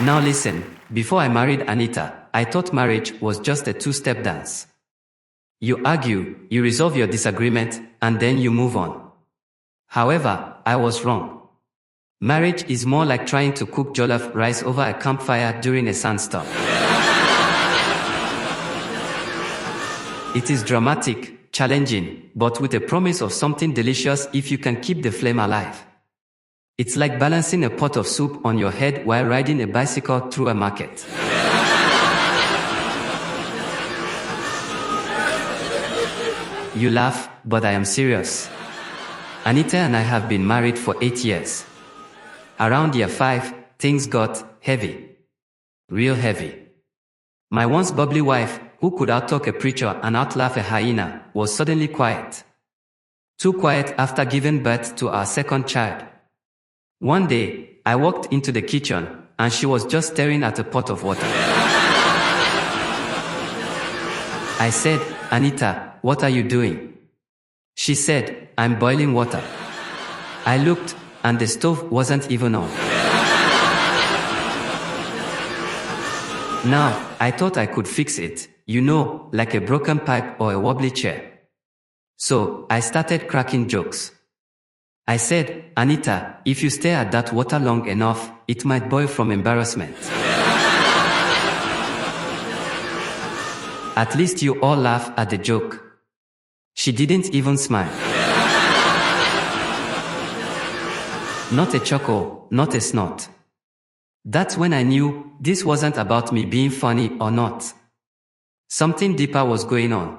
Now listen, before I married Anita, I thought marriage was just a two-step dance. You argue, you resolve your disagreement, and then you move on. However, I was wrong. Marriage is more like trying to cook jollof rice over a campfire during a sandstorm. It is dramatic, challenging, but with a promise of something delicious if you can keep the flame alive. It's like balancing a pot of soup on your head while riding a bicycle through a market. You laugh, but I am serious. Anita and I have been married for 8 years. Around year 5, things got heavy. Real heavy. My once bubbly wife, who could outtalk a preacher and outlaugh a hyena, was suddenly quiet. Too quiet after giving birth to our second child. One day, I walked into the kitchen, and she was just staring at a pot of water. I said, "Anita, what are you doing?" She said, "I'm boiling water." I looked, and the stove wasn't even on. Now, I thought I could fix it, like a broken pipe or a wobbly chair. So, I started cracking jokes. I said, "Anita, if you stare at that water long enough, it might boil from embarrassment." At least you all laugh at the joke. She didn't even smile. Not a chuckle, not a snort. That's when I knew this wasn't about me being funny or not. Something deeper was going on.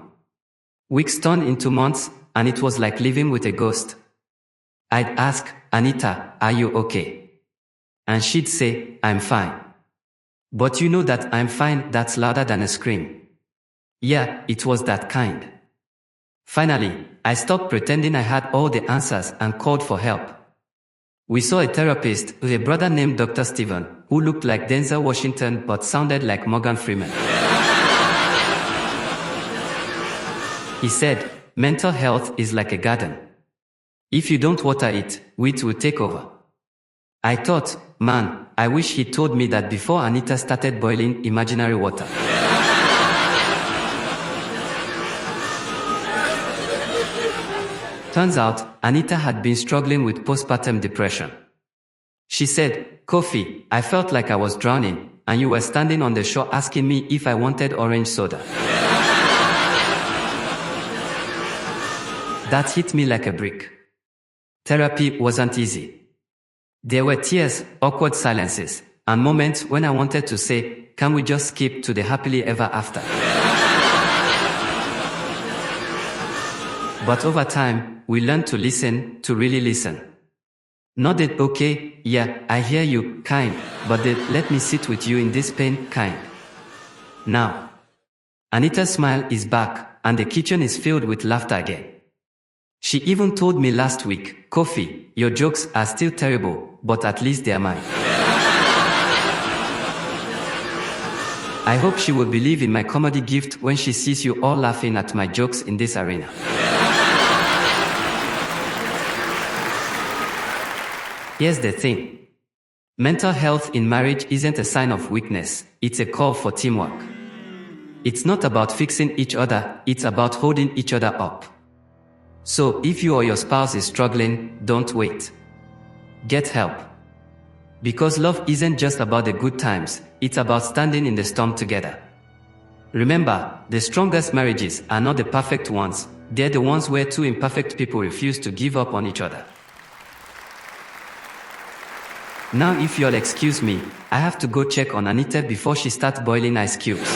Weeks turned into months, and it was like living with a ghost. I'd ask, "Anita, are you okay?" And she'd say, "I'm fine." But you know that "I'm fine" that's louder than a scream. Yeah, it was that kind. Finally, I stopped pretending I had all the answers and called for help. We saw a therapist with a brother named Dr. Steven, who looked like Denzel Washington but sounded like Morgan Freeman. He said, "Mental health is like a garden. If you don't water it, weeds will take over." I thought, man, I wish he told me that before Anita started boiling imaginary water. Turns out, Anita had been struggling with postpartum depression. She said, "Kofi, I felt like I was drowning, and you were standing on the shore asking me if I wanted orange soda." That hit me like a brick. Therapy wasn't easy. There were tears, awkward silences, and moments when I wanted to say, "Can we just skip to the happily ever after?" But over time, we learned to listen, to really listen. Not the "okay, yeah, I hear you" kind, but the "let me sit with you in this pain" kind. Now, Anita's smile is back, and the kitchen is filled with laughter again. She even told me last week, "Kofi, your jokes are still terrible, but at least they're mine." I hope she will believe in my comedy gift when she sees you all laughing at my jokes in this arena. Here's the thing. Mental health in marriage isn't a sign of weakness, it's a call for teamwork. It's not about fixing each other, it's about holding each other up. So, if you or your spouse is struggling, don't wait. Get help. Because love isn't just about the good times, it's about standing in the storm together. Remember, the strongest marriages are not the perfect ones, they're the ones where two imperfect people refuse to give up on each other. Now if you'll excuse me, I have to go check on Anita before she starts boiling ice cubes.